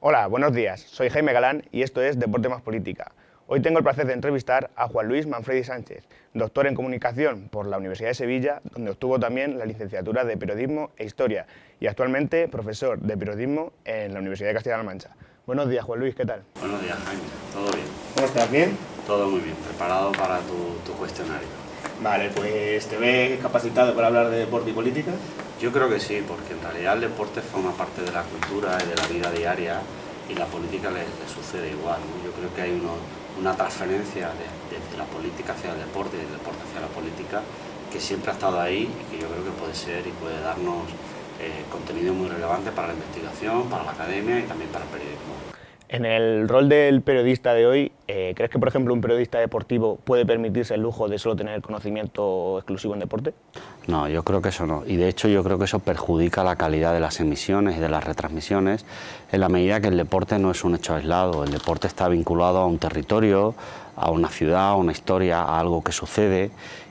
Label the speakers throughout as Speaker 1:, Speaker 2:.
Speaker 1: Hola, buenos días. Soy Jaime Galán y esto es Deporte más Política. Hoy tengo el placer de entrevistar a Juan Luis Manfredi Sánchez, doctor en Comunicación por la Universidad de Sevilla, donde obtuvo también la licenciatura de Periodismo e Historia y actualmente profesor de Periodismo en la Universidad de Castilla-La Mancha. Buenos días, Juan Luis, ¿qué tal?
Speaker 2: Buenos días, Jaime. ¿Todo bien?
Speaker 1: ¿Cómo estás? ¿Bien?
Speaker 2: Todo muy bien. Preparado para tu cuestionario.
Speaker 1: Vale, pues ¿te ves capacitado para hablar de deporte y política?
Speaker 2: Yo creo que sí, porque en realidad el deporte forma parte de la cultura y de la vida diaria y la política le sucede igual, ¿no? Yo creo que hay una transferencia de la política hacia el deporte y del deporte hacia la política que siempre ha estado ahí y que yo creo que puede ser y puede darnos contenido muy relevante para la investigación, para la academia y también para el periodismo.
Speaker 1: En el rol del periodista de hoy, ¿crees que, por ejemplo, un periodista deportivo puede permitirse el lujo de solo tener conocimiento exclusivo en deporte?
Speaker 2: No, yo creo que eso no. Y de hecho yo creo que eso perjudica la calidad de las emisiones y de las retransmisiones en la medida que el deporte no es un hecho aislado. El deporte está vinculado a un territorio, a una ciudad, a una historia, a algo que sucede.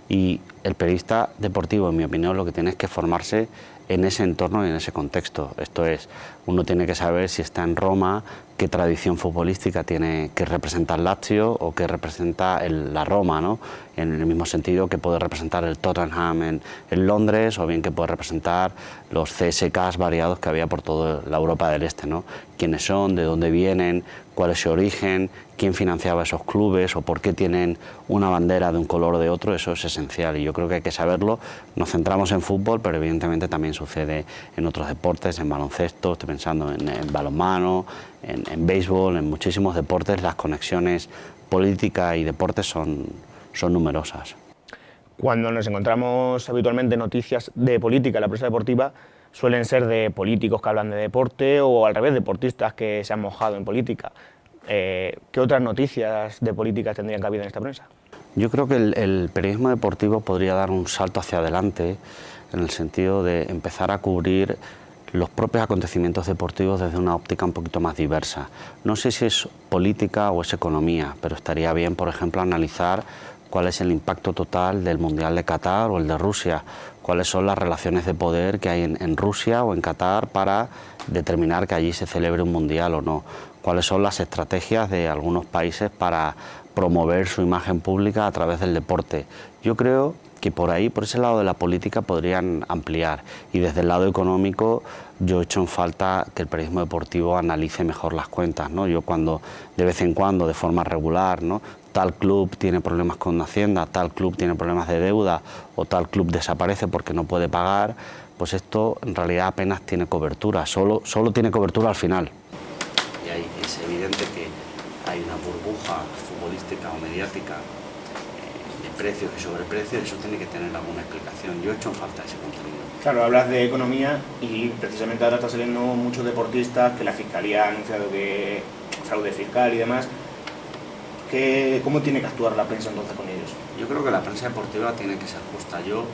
Speaker 2: Y el periodista deportivo, en mi opinión, lo que tiene es que formarse en ese entorno y en ese contexto. Esto es, uno tiene que saber si está en Roma, qué tradición futbolística tiene, que representa el Lazio o que representa la Roma, ¿no? En el mismo sentido que puede representar el Tottenham en Londres, o bien que puede representar los CSKs variados que había por toda la Europa del Este, ¿no? Quiénes son, de dónde vienen, cuál es su origen, quién financiaba esos clubes o por qué tienen una bandera de un color o de otro. Eso es esencial y yo creo que hay que saberlo. Nos centramos en fútbol, pero evidentemente también sucede en otros deportes, en baloncesto, estoy pensando en balonmano, en béisbol, en muchísimos deportes. Las conexiones política y deporte son numerosas.
Speaker 1: Cuando nos encontramos habitualmente noticias de política en la prensa deportiva, suelen ser de políticos que hablan de deporte o al revés, deportistas que se han mojado en política. ¿Qué otras noticias de política tendrían cabida en esta prensa?
Speaker 2: Yo creo que el periodismo deportivo podría dar un salto hacia adelante en el sentido de empezar a cubrir los propios acontecimientos deportivos desde una óptica un poquito más diversa. No sé si es política o es economía, pero estaría bien, por ejemplo, analizar cuál es el impacto total del Mundial de Qatar o el de Rusia, cuáles son las relaciones de poder que hay en Rusia o en Qatar para determinar que allí se celebre un Mundial o no, cuáles son las estrategias de algunos países para promover su imagen pública a través del deporte. Yo creo que por ahí, por ese lado de la política, podrían ampliar, y desde el lado económico yo echo en falta que el periodismo deportivo analice mejor las cuentas, ¿no? Yo cuando de vez en cuando, de forma regular, ¿no?, tal club tiene problemas con Hacienda, tal club tiene problemas de deuda o tal club desaparece porque no puede pagar, pues esto en realidad apenas tiene cobertura, solo tiene cobertura al final. Y ahí es evidente que hay una burbuja futbolística o mediática de precios y sobreprecios, eso tiene que tener alguna explicación. Yo he hecho en falta ese contenido.
Speaker 1: Claro, hablas de economía y precisamente ahora está saliendo muchos deportistas que la Fiscalía ha anunciado que fraude fiscal y demás. ¿Cómo tiene que actuar la prensa entonces con ellos?
Speaker 2: Yo creo que la prensa deportiva tiene que ser justa. Yo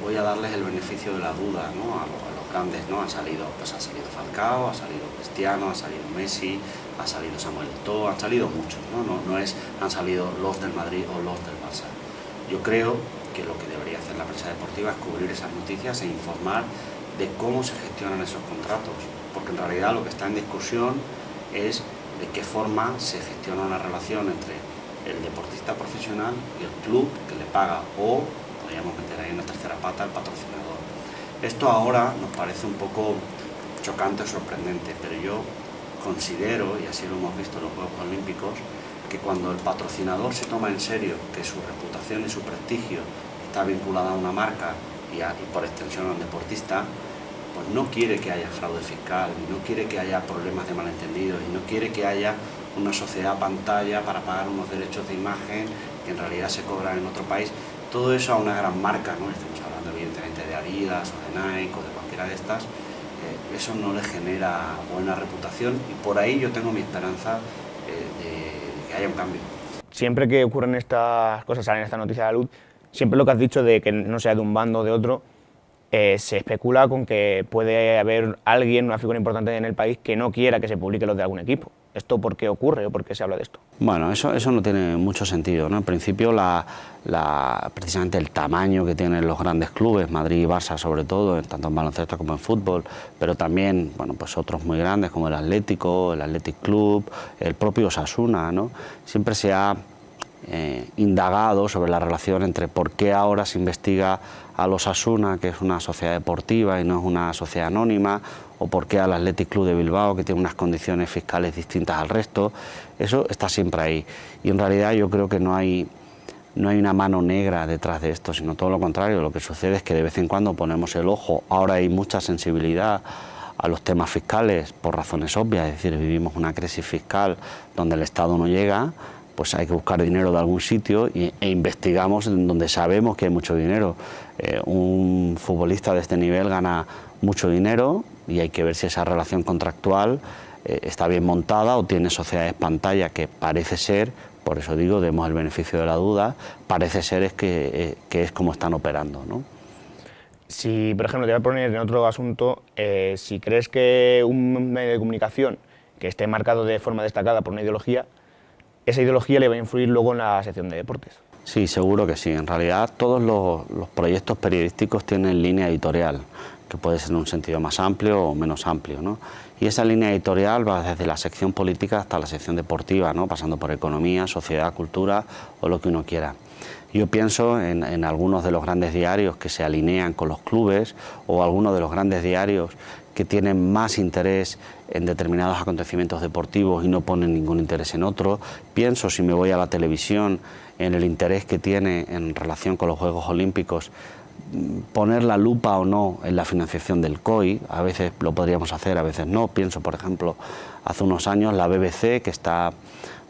Speaker 2: voy a darles el beneficio de la duda, ¿no?, a los grandes, ¿no? Ha salido Falcao, ha salido Cristiano, ha salido Messi, ha salido Samuel Eto'o, han salido muchos, ¿no? Han salido los del Madrid o los del Barça. Yo creo que lo que debería hacer la prensa deportiva es cubrir esas noticias e informar de cómo se gestionan esos contratos, porque en realidad lo que está en discusión es de qué forma se gestiona una relación entre el deportista profesional y el club que le paga, o podríamos meter ahí en la tercera pata el patrocinador. Esto ahora nos parece un poco chocante o sorprendente, pero yo considero, y así lo hemos visto en los Juegos Olímpicos, que cuando el patrocinador se toma en serio que su reputación y su prestigio está vinculada a una marca y por extensión al deportista, pues no quiere que haya fraude fiscal, y no quiere que haya problemas de malentendidos, y no quiere que haya una sociedad pantalla para pagar unos derechos de imagen que en realidad se cobran en otro país. Todo eso a una gran marca, ¿no? Estamos hablando evidentemente de Adidas o de Nike o de cualquiera de estas, eso no le genera buena reputación, y por ahí yo tengo mi esperanza de que haya un cambio.
Speaker 1: Siempre que ocurren estas cosas, salen esta noticia a la luz, siempre lo que has dicho de que no sea de un bando o de otro, se especula con que puede haber alguien, una figura importante en el país, que no quiera que se publique los de algún equipo. ¿Esto por qué ocurre o por qué se habla de esto?
Speaker 2: Bueno, eso no tiene mucho sentido, ¿no? En principio, precisamente el tamaño que tienen los grandes clubes, Madrid y Barça sobre todo, tanto en baloncesto como en fútbol, pero también, bueno, pues otros muy grandes como el Atlético, el Athletic Club, el propio Osasuna, ¿no? Siempre se ha indagado sobre la relación entre por qué ahora se investiga a los Osasuna, que es una sociedad deportiva y no es una sociedad anónima, o por qué al Athletic Club de Bilbao, que tiene unas condiciones fiscales distintas al resto. Eso está siempre ahí. Y en realidad yo creo que no hay una mano negra detrás de esto, sino todo lo contrario. Lo que sucede es que de vez en cuando ponemos el ojo. Ahora hay mucha sensibilidad a los temas fiscales por razones obvias, es decir, vivimos una crisis fiscal donde el Estado no llega, pues hay que buscar dinero de algún sitio e investigamos en donde sabemos que hay mucho dinero. Un futbolista de este nivel gana mucho dinero y hay que ver si esa relación contractual está bien montada o tiene sociedades pantalla, que parece ser, por eso digo, demos el beneficio de la duda, parece ser que es como están operando, ¿no?
Speaker 1: Si, por ejemplo, te voy a poner en otro asunto, si crees que un medio de comunicación que esté marcado de forma destacada por una ideología, esa ideología le va a influir luego en la sección de deportes.
Speaker 2: Sí, seguro que sí. En realidad todos los proyectos periodísticos tienen línea editorial, que puede ser en un sentido más amplio o menos amplio, ¿no? Y esa línea editorial va desde la sección política hasta la sección deportiva, ¿no? Pasando por economía, sociedad, cultura o lo que uno quiera. Yo pienso en algunos de los grandes diarios que se alinean con los clubes o algunos de los grandes diarios que tienen más interés en determinados acontecimientos deportivos y no ponen ningún interés en otro. Pienso, si me voy a la televisión, en el interés que tiene en relación con los Juegos Olímpicos, poner la lupa o no en la financiación del COI. A veces lo podríamos hacer, a veces no. Pienso, por ejemplo, hace unos años la BBC, que está,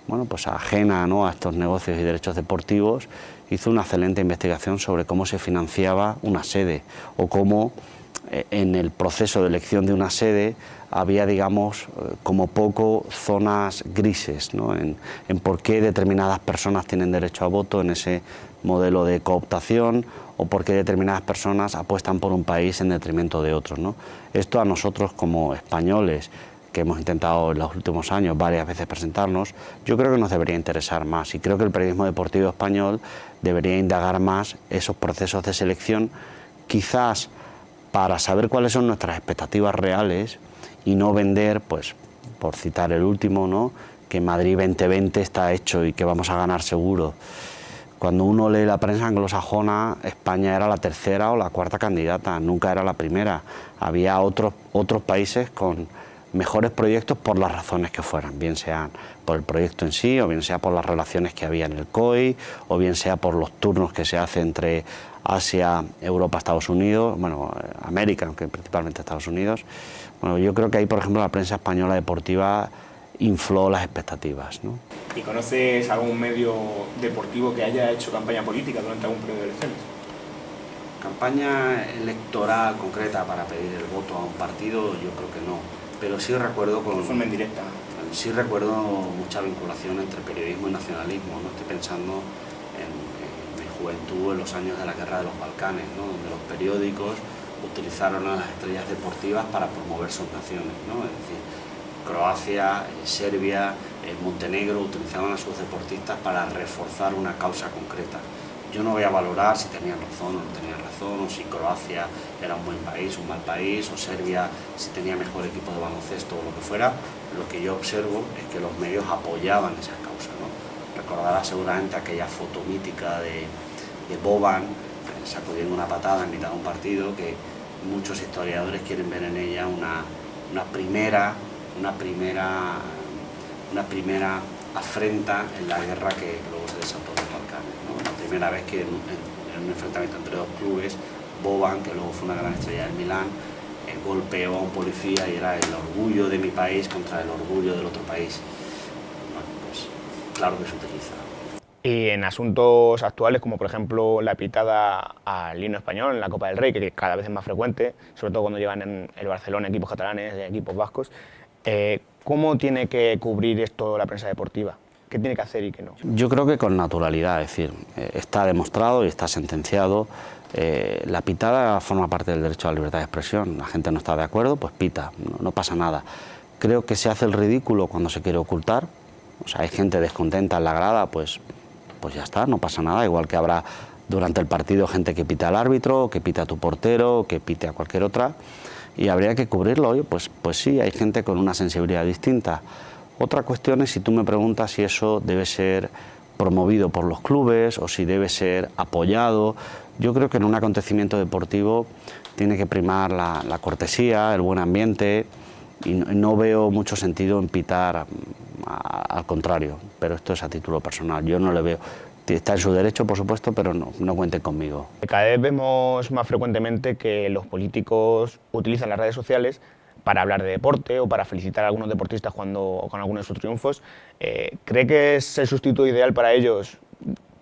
Speaker 2: bueno, pues ajena, ¿no?, a estos negocios y derechos deportivos, hizo una excelente investigación sobre cómo se financiaba una sede o cómo en el proceso de elección de una sede había, digamos, como poco zonas grises, ¿no?, en por qué determinadas personas tienen derecho a voto en ese modelo de cooptación o por qué determinadas personas apuestan por un país en detrimento de otros, ¿no? Esto a nosotros como españoles, que hemos intentado en los últimos años varias veces presentarnos, yo creo que nos debería interesar más, y creo que el periodismo deportivo español debería indagar más esos procesos de selección, quizás para saber cuáles son nuestras expectativas reales y no vender, pues, por citar el último, ¿no?, que Madrid 2020 está hecho y que vamos a ganar seguro. Cuando uno lee la prensa anglosajona, España era la tercera o la cuarta candidata, nunca era la primera. Había otros países con mejores proyectos por las razones que fueran, bien sean por el proyecto en sí, o bien sea por las relaciones que había en el COI, o bien sea por los turnos que se hace entre Asia, Europa, Estados Unidos, bueno, América, aunque principalmente Estados Unidos. Bueno, yo creo que ahí, por ejemplo, la prensa española deportiva infló las expectativas, ¿no?
Speaker 1: ¿Y conoces algún medio deportivo que haya hecho campaña política durante algún periodo de elecciones?
Speaker 2: Campaña electoral concreta para pedir el voto a un partido, yo creo que no. Pero sí recuerdo
Speaker 1: De forma indirecta.
Speaker 2: Sí recuerdo mucha vinculación entre periodismo y nacionalismo, ¿no? Estoy pensando en mi juventud, en los años de la Guerra de los Balcanes, ¿no?, donde los periódicos utilizaron a las estrellas deportivas para promover sus naciones, ¿no? Es decir, Croacia, Serbia, Montenegro utilizaban a sus deportistas para reforzar una causa concreta. Yo no voy a valorar si tenían razón o no tenían razón, o si Croacia era un buen país, un mal país, o Serbia si tenía mejor equipo de baloncesto o lo que fuera. Lo que yo observo es que los medios apoyaban esa causa, ¿no? Recordarás seguramente aquella foto mítica de Boban sacudiendo una patada en mitad de un partido, que muchos historiadores quieren ver en ella una primera afrenta en la guerra que luego se desató en los Balcanes, ¿no? La primera vez que en un enfrentamiento entre dos clubes, Boban, que luego fue una gran estrella del Milán, golpeó a un policía y era el orgullo de mi país contra el orgullo del otro país. Bueno, pues claro que se utiliza.
Speaker 1: Y en asuntos actuales, como por ejemplo la pitada al himno español en la Copa del Rey, que cada vez es más frecuente, sobre todo cuando llegan en el Barcelona equipos catalanes, equipos vascos, ¿cómo tiene que cubrir esto la prensa deportiva? ¿Qué tiene que hacer y qué no?
Speaker 2: Yo creo que con naturalidad, es decir, está demostrado y está sentenciado. La pitada forma parte del derecho a la libertad de expresión. La gente no está de acuerdo, pues pita, no pasa nada. Creo que se hace el ridículo cuando se quiere ocultar. O sea, hay gente descontenta en la grada, pues ya está, no pasa nada. Igual que habrá durante el partido gente que pita al árbitro, que pita a tu portero, que pite a cualquier otra. Y habría que cubrirlo. Oye, pues sí, hay gente con una sensibilidad distinta. Otra cuestión es si tú me preguntas si eso debe ser promovido por los clubes o si debe ser apoyado. Yo creo que en un acontecimiento deportivo tiene que primar la cortesía, el buen ambiente, y no veo mucho sentido en pitar, al contrario, pero esto es a título personal. Yo no le veo. Está en su derecho, por supuesto, pero no cuenten conmigo.
Speaker 1: Cada vez vemos más frecuentemente que los políticos utilizan las redes sociales para hablar de deporte o para felicitar a algunos deportistas con algunos de sus triunfos. ¿Cree que es el sustituto ideal para ellos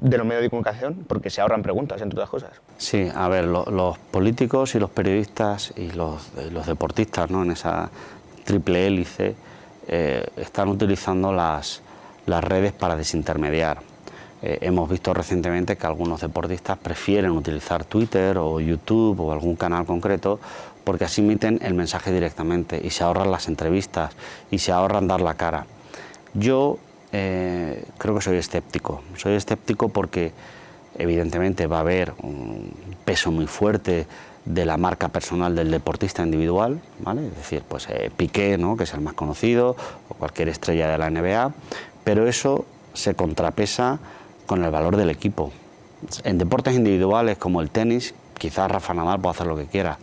Speaker 1: de los medios de comunicación? Porque se ahorran preguntas, entre otras cosas.
Speaker 2: Sí, a ver, los políticos y los periodistas y los deportistas, ¿no?, en esa triple hélice, están utilizando las redes para desintermediar. Hemos visto recientemente que algunos deportistas prefieren utilizar Twitter o YouTube o algún canal concreto porque así emiten el mensaje directamente y se ahorran las entrevistas y se ahorran dar la cara. Yo creo que soy escéptico porque evidentemente va a haber un peso muy fuerte de la marca personal del deportista individual, ¿vale? Es decir, pues Piqué, ¿no?, que es el más conocido, o cualquier estrella de la NBA, pero eso se contrapesa con el valor del equipo. En deportes individuales como el tenis, quizás Rafa Nadal pueda hacer lo que quiera,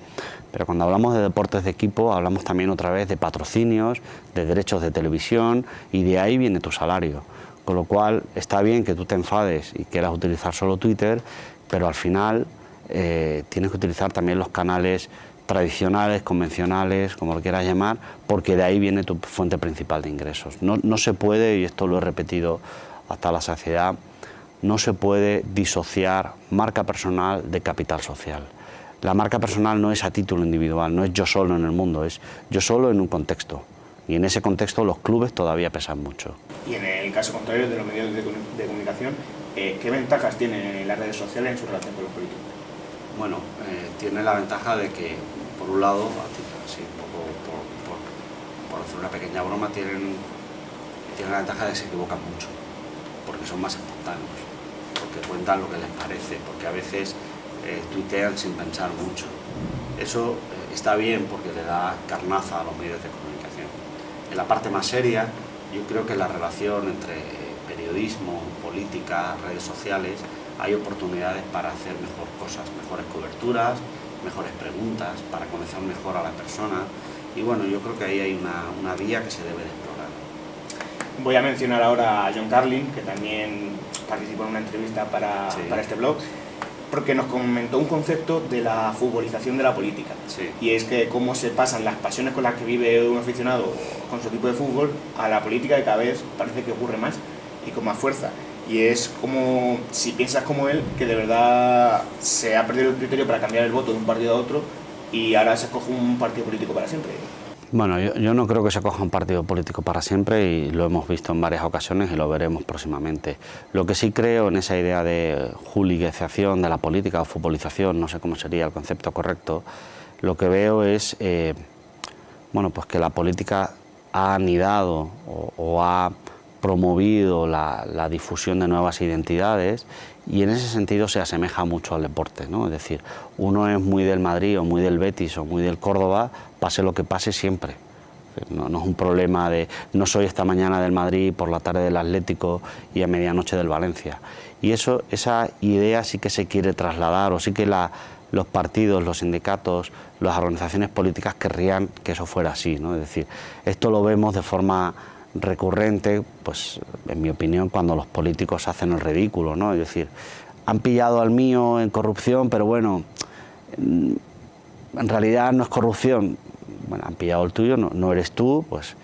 Speaker 2: pero cuando hablamos de deportes de equipo, hablamos también otra vez de patrocinios, de derechos de televisión, y de ahí viene tu salario. Con lo cual, está bien que tú te enfades y quieras utilizar solo Twitter, pero al final tienes que utilizar también los canales tradicionales, convencionales, como lo quieras llamar, porque de ahí viene tu fuente principal de ingresos. No se puede, y esto lo he repetido hasta la saciedad, no se puede disociar marca personal de capital social. La marca personal no es a título individual, no es yo solo en el mundo, es yo solo en un contexto. Y en ese contexto los clubes todavía pesan mucho.
Speaker 1: Y en el caso contrario de los medios de comunicación, ¿qué ventajas tienen las redes sociales en su relación con los políticos?
Speaker 2: Bueno, tiene la ventaja de que, por un lado, así un poco por hacer una pequeña broma, tienen la ventaja de que se equivocan mucho, porque son más espontáneos, porque cuentan lo que les parece, porque a veces tuitean sin pensar mucho. Eso está bien porque le da carnaza a los medios de comunicación. En la parte más seria, yo creo que la relación entre periodismo, política, redes sociales, hay oportunidades para hacer mejor cosas, mejores coberturas, mejores preguntas, para conocer mejor a la persona. Y bueno, yo creo que ahí hay una vía que se debe de explorar.
Speaker 1: Voy a mencionar ahora a John Carlin, que también participó en una entrevista para este blog, porque nos comentó un concepto de la futbolización de la política.
Speaker 2: Sí.
Speaker 1: Y es que cómo se pasan las pasiones con las que vive un aficionado con su equipo de fútbol a la política, que cada vez parece que ocurre más y con más fuerza. Y es como, si piensas como él, que de verdad se ha perdido el criterio para cambiar el voto de un partido a otro y ahora se escoge un partido político para siempre.
Speaker 2: Bueno, yo no creo que se coja un partido político para siempre, y lo hemos visto en varias ocasiones y lo veremos próximamente. Lo que sí creo en esa idea de hooliganización de la política o futbolización, no sé cómo sería el concepto correcto, lo que veo es pues que la política ha anidado o ha promovido la difusión de nuevas identidades, y en ese sentido se asemeja mucho al deporte, ¿no? Es decir, uno es muy del Madrid o muy del Betis o muy del Córdoba, pase lo que pase siempre. No es un problema de no soy esta mañana del Madrid, por la tarde del Atlético y a medianoche del Valencia. Y esa idea sí que se quiere trasladar, o sí que los partidos, los sindicatos, las organizaciones políticas querrían que eso fuera así, ¿no? Es decir, esto lo vemos de forma recurrente, pues en mi opinión, cuando los políticos hacen el ridículo, ¿no? Es decir, han pillado al mío en corrupción, pero bueno, en realidad no es corrupción. Bueno, han pillado el tuyo, no eres tú, pues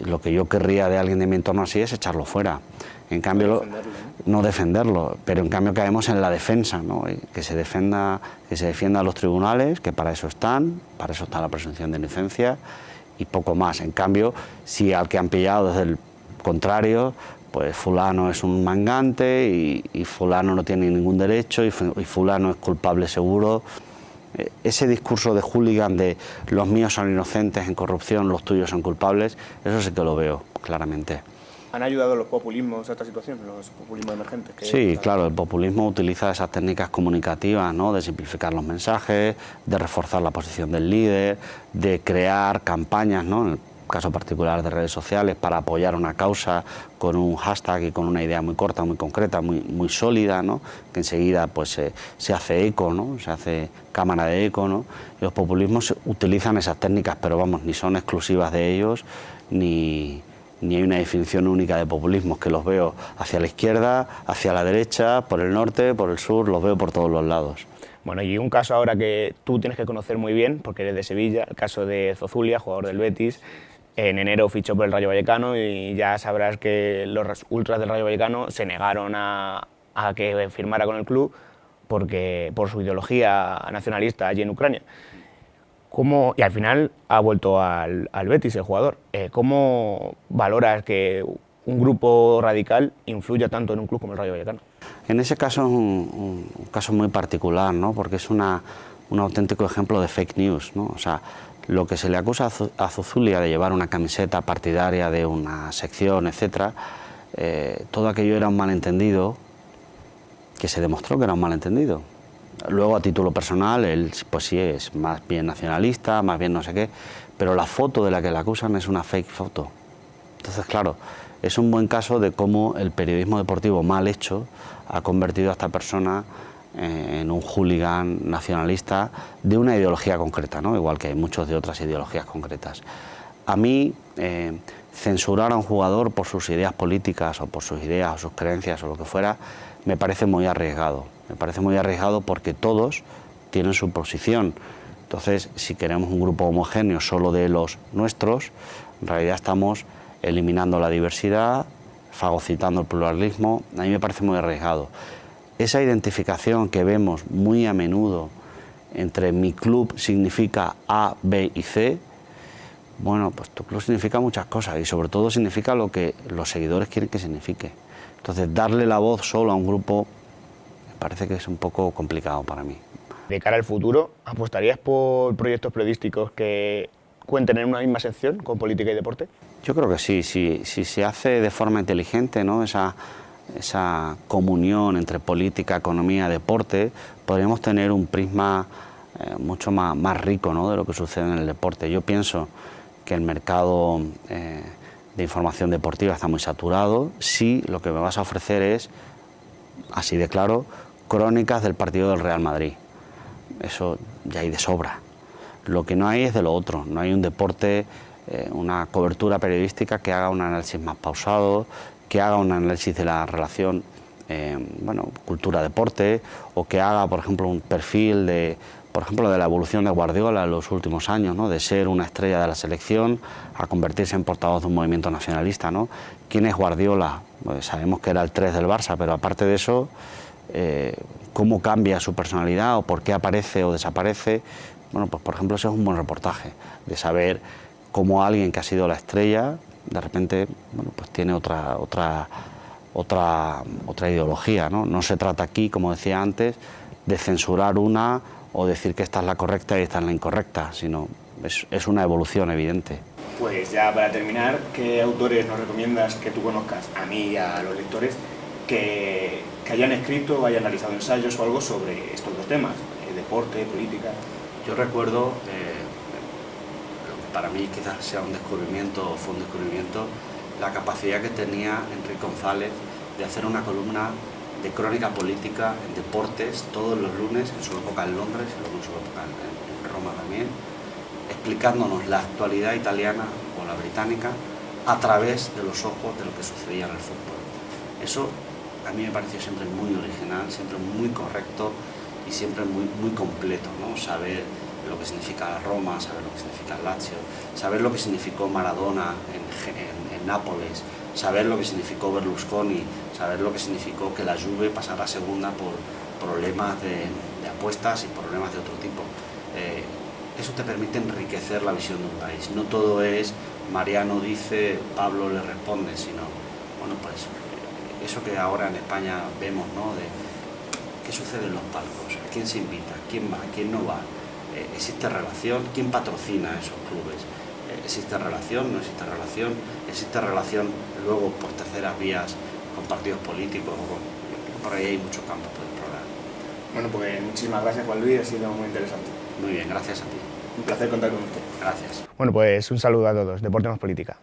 Speaker 2: lo que yo querría de alguien de mi entorno así es echarlo fuera. En cambio, no defenderlo, pero en cambio caemos en la defensa, ¿no? Que se defienda a los tribunales, que para eso está la presunción de inocencia, y poco más. En cambio, si al que han pillado desde el contrario, pues fulano es un mangante y fulano no tiene ningún derecho y fulano es culpable seguro, Ese discurso de hooligan de los míos son inocentes en corrupción, los tuyos son culpables, eso sí que lo veo claramente.
Speaker 1: ¿Han ayudado los populismos a esta situación, los populismos emergentes?
Speaker 2: Sí, claro, el populismo utiliza esas técnicas comunicativas, ¿no? De simplificar los mensajes, de reforzar la posición del líder, de crear campañas, ¿no? En el caso particular de redes sociales, para apoyar una causa con un hashtag y con una idea muy corta, muy concreta, muy sólida, ¿no? Que enseguida pues, se hace eco, ¿no? Se hace cámara de eco, ¿no? Y los populismos utilizan esas técnicas, pero vamos, ni son exclusivas de ellos, ni hay una definición única de populismo, que los veo hacia la izquierda, hacia la derecha, por el norte, por el sur, los veo por todos los lados.
Speaker 1: Bueno, y un caso ahora que tú tienes que conocer muy bien, porque eres de Sevilla, el caso de Zozulia, jugador del Betis. En enero fichó por el Rayo Vallecano y ya sabrás que los ultras del Rayo Vallecano se negaron a que firmara con el club por su ideología nacionalista allí en Ucrania. Y al final ha vuelto al Betis el jugador. ¿Cómo valoras que un grupo radical influya tanto en un club como el Rayo Vallecano?
Speaker 2: En ese caso es un caso muy particular, ¿no? Porque es un auténtico ejemplo de fake news, ¿no? O sea, lo que se le acusa a Zozulia de llevar una camiseta partidaria de una sección, etcétera, todo aquello era un malentendido, que se demostró que era un malentendido. Luego, a título personal, él pues sí es más bien nacionalista, más bien no sé qué, pero la foto de la que le acusan es una fake foto. Entonces, claro, es un buen caso de cómo el periodismo deportivo mal hecho ha convertido a esta persona en un hooligan nacionalista de una ideología concreta, ¿no? Igual que hay muchos de otras ideologías concretas. A mí, censurar a un jugador por sus ideas políticas o por sus ideas o sus creencias o lo que fuera, me parece muy arriesgado. Me parece muy arriesgado porque todos tienen su posición. Entonces, si queremos un grupo homogéneo solo de los nuestros, en realidad estamos eliminando la diversidad, fagocitando el pluralismo. A mí me parece muy arriesgado. Esa identificación que vemos muy a menudo entre mi club significa A, B y C, bueno, pues tu club significa muchas cosas y sobre todo significa lo que los seguidores quieren que signifique. Entonces, darle la voz solo a un grupo me parece que es un poco complicado para mí.
Speaker 1: De cara al futuro, ¿apostarías por proyectos periodísticos que cuenten en una misma sección con política y deporte?
Speaker 2: Yo creo que sí, si se hace de forma inteligente, ¿no? Esa comunión entre política, economía, deporte, podríamos tener un prisma mucho más rico, ¿no? De lo que sucede en el deporte. Yo pienso que el mercado de información deportiva está muy saturado. Sí, lo que me vas a ofrecer es, así de claro, crónicas del partido del Real Madrid. Eso ya hay de sobra. Lo que no hay es de lo otro. No hay un deporte, una cobertura periodística que haga un análisis más pausado, que haga un análisis de la relación cultura-deporte, o que haga, por ejemplo, un perfil de la evolución de Guardiola en los últimos años, ¿no? De ser una estrella de la selección a convertirse en portavoz de un movimiento nacionalista, ¿no? ¿Quién es Guardiola? Pues sabemos que era el 3 del Barça, pero aparte de eso, cómo cambia su personalidad o por qué aparece o desaparece. Bueno, pues por ejemplo, ese es un buen reportaje, de saber cómo alguien que ha sido la estrella, de repente, bueno, pues tiene otra ideología, ¿no? No se trata aquí, como decía antes, de censurar una o decir que esta es la correcta y esta es la incorrecta, sino es una evolución evidente.
Speaker 1: Pues ya para terminar, ¿qué autores nos recomiendas que tú conozcas, a mí y a los lectores, que hayan escrito o hayan realizado ensayos o algo sobre estos dos temas, deporte, política?
Speaker 2: Yo recuerdo, para mí quizás sea un descubrimiento o fue un descubrimiento, la capacidad que tenía Enrique González de hacer una columna de crónica política en deportes todos los lunes, en su época en Londres y luego en su época en Roma también, explicándonos la actualidad italiana o la británica a través de los ojos de lo que sucedía en el fútbol. Eso a mí me pareció siempre muy original, siempre muy correcto y siempre muy completo, ¿no? Saber lo que significa Roma, saber lo que significa Lazio, saber lo que significó Maradona en Nápoles, saber lo que significó Berlusconi, saber lo que significó que la Juve pasara a segunda por problemas de apuestas y problemas de otro tipo. Eso te permite enriquecer la visión de un país. No todo es Mariano dice, Pablo le responde, sino, bueno, pues eso que ahora en España vemos, ¿no? De qué sucede en los palcos, a quién se invita, quién va, quién no va. ¿Existe relación? ¿Quién patrocina esos clubes? ¿Existe relación? ¿No existe relación? ¿Existe relación luego por terceras vías con partidos políticos? Por ahí hay mucho campo por explorar.
Speaker 3: Bueno, pues muchísimas gracias, Juan Luis, ha sido muy interesante.
Speaker 2: Muy bien, gracias a ti.
Speaker 3: Un placer contar con usted.
Speaker 2: Gracias.
Speaker 1: Bueno, pues un saludo a todos. Deporte más política.